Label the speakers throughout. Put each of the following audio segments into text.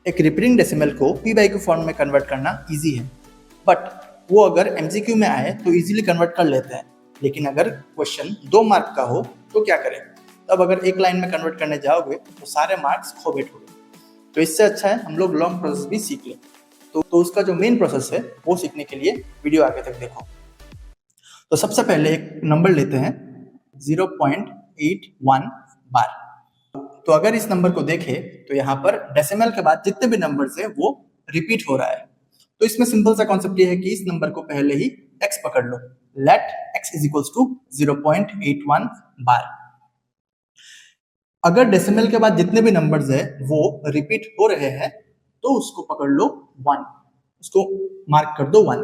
Speaker 1: एक repeating decimal को P by Q form में कन्वर्ट करना इजी है, बट वो अगर एमसीक्यू में आए तो इजीली कन्वर्ट कर लेते हैं। लेकिन अगर क्वेश्चन 2 मार्क का हो तो क्या करें? तब अगर एक लाइन में कन्वर्ट करने जाओगे तो सारे मार्क्स खो बैठोगे। तो इससे अच्छा है हम लोग लॉन्ग प्रोसेस भी सीख लें। तो उसका जो मेन प्रोसेस है वो सीखने के लिए वीडियो आगे तक देखो। तो सबसे पहले एक नंबर लेते हैं 0.81 बार। तो अगर इस नंबर को देखें तो यहाँ पर डेसिमल के बाद जितने भी नंबर्स है वो रिपीट हो रहा है। तो इसमें सिंपल सा कॉन्सेप्ट ये है कि इस नंबर को पहले ही x पकड़ लो। Let x is equals to 0.81 bar. अगर डेसिमल के बाद जितने भी नंबर्स है वो रिपीट हो रहे हैं तो उसको पकड़ लो 1, उसको मार्क कर दो 1।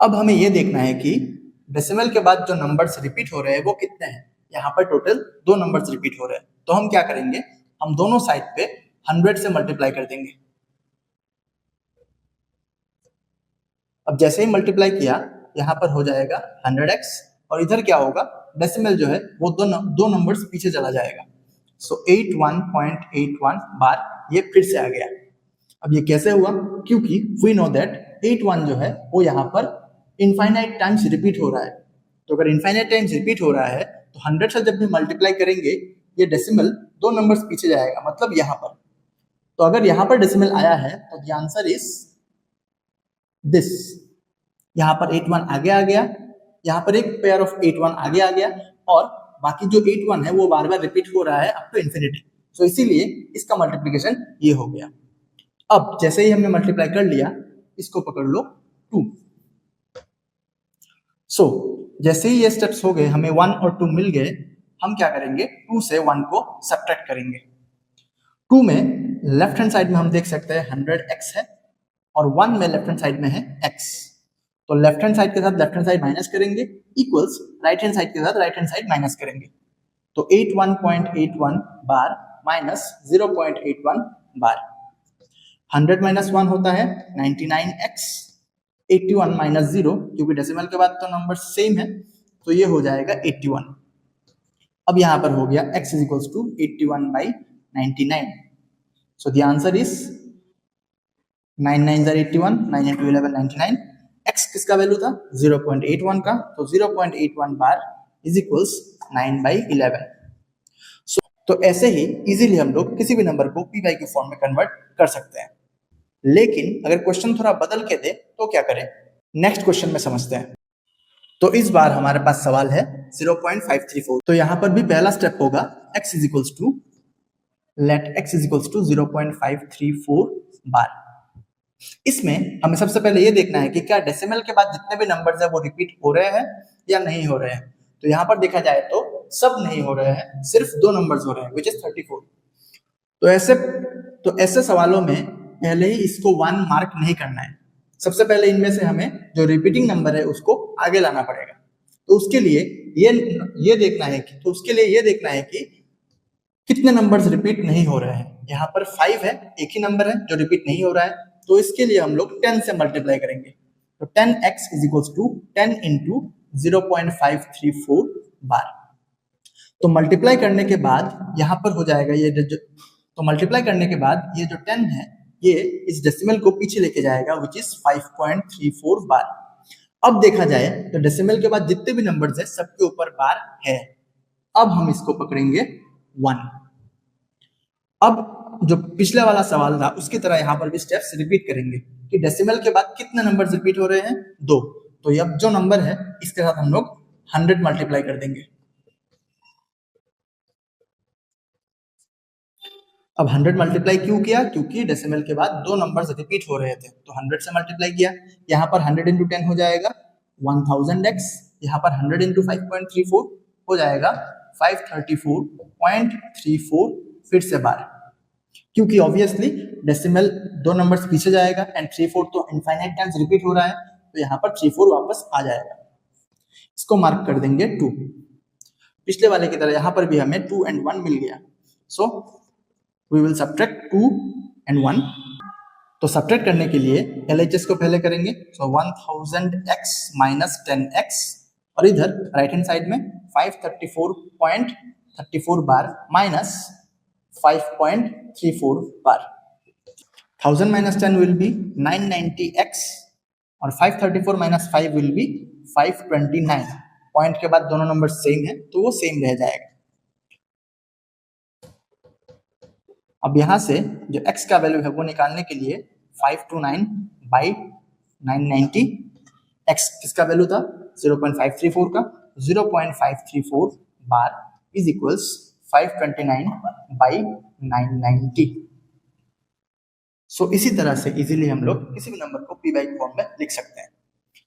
Speaker 1: अब हमें ये देखना है कि डेसिमल के बाद जो नंबर्स रिपीट हो रहे हैं वो कितने हैं। यहाँ पर टोटल 2 नंबर्स रिपीट हो रहे हैं, तो हम क्या करेंगे, हम दोनों साइड पे 100 से मल्टीप्लाई कर देंगे। अब जैसे ही मल्टीप्लाई किया यहाँ पर हो जाएगा 100x, और इधर क्या होगा, डेसिमल जो है वो दो नंबर्स पीछे चला जाएगा। सो 81.81 बार ये फिर से आ गया। अब ये कैसे हुआ? क्योंकि वी नो दैट 81 जो है वो यहाँ पर इनफाइनाइट टाइम्स रिपीट हो रहा है। तो अगर इनफाइनाइट टाइम्स रिपीट हो रहा है तो 100 से जब भी मल्टीप्लाई करेंगे ये डेसिमल 2 नंबर्स पीछे जाएगा, मतलब यहाँ पर। तो अगर यहाँ पर डेसिमल आया है तो द आंसर इज दिस। यहाँ पर 81 आगे आ गया, यहाँ पर एक पेयर ऑफ 81 आगे आ गया, और बाकी जो 81 है वो बार बार रिपीट हो रहा है अप टू इन्फिनिटी। तो इसीलिए इसका मल्टीप्लीकेशन ये हो गया। अब जैसे ही हमने मल्टीप्लाई कर लिया, इसको पकड़ लो 2। सो जैसे ही ये स्टेप्स हो गए, हमें 1 और 2 मिल गए, हम क्या करेंगे, 2 से 1 को सब्ट्रैक्ट करेंगे। 2 में लेफ्ट हैंड साइड में हम देख सकते हैं 100x है, और 1 में लेफ्ट हैंड साइड में है x। तो लेफ्ट हैंड साइड के साथ लेफ्ट हैंड साइड माइनस करेंगे, इक्वल्स राइट हैंड साइड के साथ राइट हैंड साइड माइनस करेंगे। तो 81.81 बार माइनस 0.81 बार। 100 माइनस 1 होता है 99x, 81 माइनस 0, क्योंकि डेसिमल के बाद तो नंबर सेम है, तो ये हो जाएगा 81। अब यहां पर हो गया x is equals to 81/99। So the answer is 9 9 81, 9 into 11 99। x किसका वैल्यू था? 0.81 का, तो 0.81 बार इज इक्वल्स 9/11। तो ऐसे ही इजीली हम लोग किसी भी नंबर को पी बाई क्यू फॉर्म में कन्वर्ट कर सकते हैं। लेकिन अगर क्वेश्चन थोड़ा बदल के दे तो क्या करें, नेक्स्ट क्वेश्चन में समझते हैं। तो इस बार हमारे पास सवाल है 0.534। तो यहां पर भी पहला स्टेप होगा x is equals to, let x is equals to 0.534 bar. इसमें हमें सबसे पहले ये देखना है कि क्या डेसिमल के बाद जितने भी नंबर्स है वो रिपीट हो रहे हैं या नहीं हो रहे हैं। तो यहां पर देखा जाए तो सब नहीं हो रहे हैं, सिर्फ 2 नंबर्स हो रहे हैं, विच इज 34। तो ऐसे सवालों में पहले ही इसको 1 मार्क नहीं करना है। सबसे पहले इनमें से हमें जो रिपीटिंग नंबर है उसको आगे लाना पड़ेगा। तो उसके लिए ये देखना है कि कितने नंबर्स रिपीट नहीं हो रहे हैं। यहाँ पर 5 है, एक ही नंबर है जो रिपीट नहीं हो रहा है, तो इसके लिए हम लोग 10 से मल्टीप्लाई करेंगे। तो 10x is equals to 10 into 0.534 bar. तो मल्टीप्लाई करने के बाद यहाँ पर हो जाएगा तो मल्टीप्लाई करने के बाद ये जो 10 है ये इस डेसिमल को पीछे लेके जाएगा, विच इज 5.34 बार। अब देखा जाए तो डेसिमल के बाद जितने भी नंबर्स है सबके ऊपर बार है। अब हम इसको पकड़ेंगे 1। अब जो पिछले वाला सवाल था उसकी तरह यहाँ पर भी स्टेप्स रिपीट करेंगे कि डेसिमल के बाद कितने नंबर्स रिपीट हो रहे हैं, 2। तो अब जो नंबर है इसके साथ हम लोग 100 मल्टीप्लाई कर देंगे। अब 100 मल्टीप्लाई क्यों किया? क्योंकि डेसिमल के बाद 2 नंबर्स रिपीट हो रहे थे, तो 100 से मल्टीप्लाई किया। यहाँ पर 100 इंटू 10 हो जाएगा 1000x, यहाँ पर 100 इंटू 5.34 हो जाएगा 534.34 फिर से बार, क्योंकि ऑब्वियसली डेसिमल 2 नंबर्स पीछे जाएगा एंड 34 तो इनफाइनाइट टाइम्स रिपीट हो रहा है, तो यहाँ पर 34 वापस आ जाएगा। इसको मार्क कर देंगे 2। पिछले वाले की तरह यहाँ पर भी हमें 2 and 1 मिल गया। सो we will subtract 2 and 1। तो सब्ट्रैक्ट करने के लिए LHS को पहले करेंगे। सो 1000x माइनस 10x, और इधर राइट हैंड साइड में 534.34 बार minus 5.34 bar. 1000 minus 10 will be 990x और 534 minus 5 will be 529. पॉइंट के बाद दोनों नंबर सेम है तो वो सेम रह जाएगा। अब यहां से जो x का वैल्यू है वो निकालने के लिए 529 बाई 990, x किसका वैल्यू था 0.534 का, 0.534 बार इज इक्वल्स 529 बाई 990। सो इसी तरह से इजीली हम लोग किसी भी नंबर को पी बाई फॉर्म में लिख सकते हैं।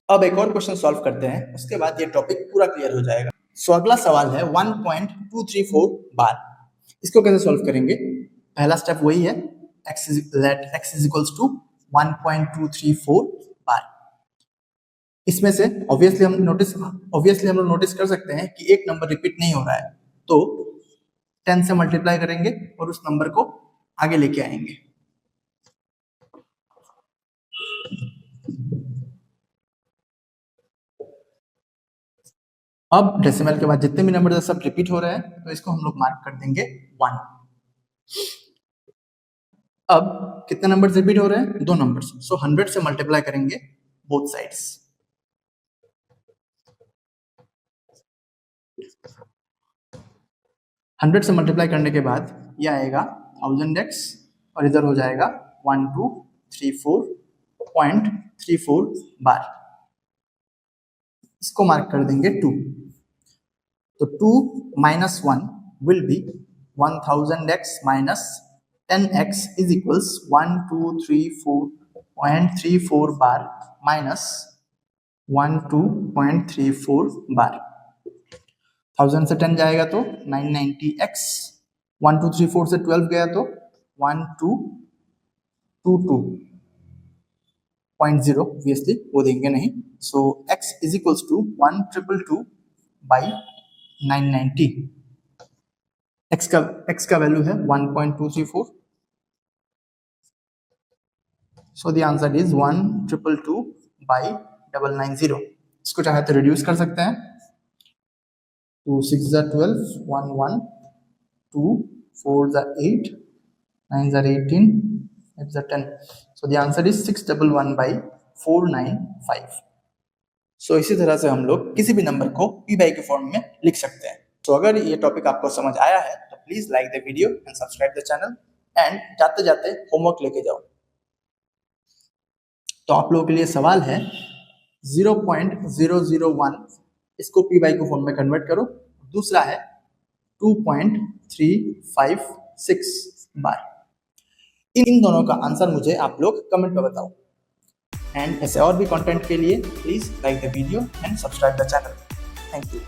Speaker 1: अब एक और क्वेश्चन सॉल्व करते हैं, उसके बाद ये टॉपिक पूरा क्लियर हो जाएगा। सो अगला सवाल है 1.234 बार। इसको कैसे सॉल्व करेंगे? पहला स्टेप वही है, let x is equals to 1.234 बार। इसमें से ऑब्वियसली हम लोग नोटिस कर सकते हैं कि एक नंबर रिपीट नहीं हो रहा है, तो 10 से मल्टीप्लाई करेंगे और उस नंबर को आगे लेके आएंगे। अब डेसिमल के बाद जितने भी नंबर सब रिपीट हो रहे हैं तो इसको हम लोग मार्क कर देंगे 1। अब कितने नंबर्स रिपीट हो रहे हैं? 2 नंबर्स। सो 100 से मल्टीप्लाई करेंगे बोथ साइड्स। 100 से मल्टीप्लाई करने के बाद ये आएगा 1000x और इधर हो जाएगा 1234.34 बार। इसको मार्क कर देंगे 2। तो 2 minus 1 will be 1000x minus 10x is equals 1234.34 bar minus 12.34 बार। 1000 से 10 जाएगा तो 990x, 1234 से 12 गया तो 1222.0, ऑब्वियसली वो देंगे नहीं। सो x is equals to 1222 by 990। x का वैल्यू है 1.234। सो द आंसर इज 1222 by 990। इसको चाहे तो रिड्यूस कर सकते हैं, 2 6 12, 1 1, 2 4 8, 9 18, 8 10। सो द आंसर इज 611 by 495। सो इसी तरह से हम लोग किसी भी नंबर को पी बाई के फॉर्म में लिख सकते हैं। तो अगर ये टॉपिक आपको समझ आया है तो please like the video and subscribe the channel and जाते जाते होमवर्क लेके जाओ। तो आप लोगों के लिए सवाल है 0.001, इसको पी बाई के फॉर्म में कन्वर्ट करो। दूसरा है 2.356 बार। इन दोनों का आंसर मुझे आप लोग कमेंट में बताओ। एंड ऐसे और भी कंटेंट के लिए please like the video and subscribe the channel. Thank you.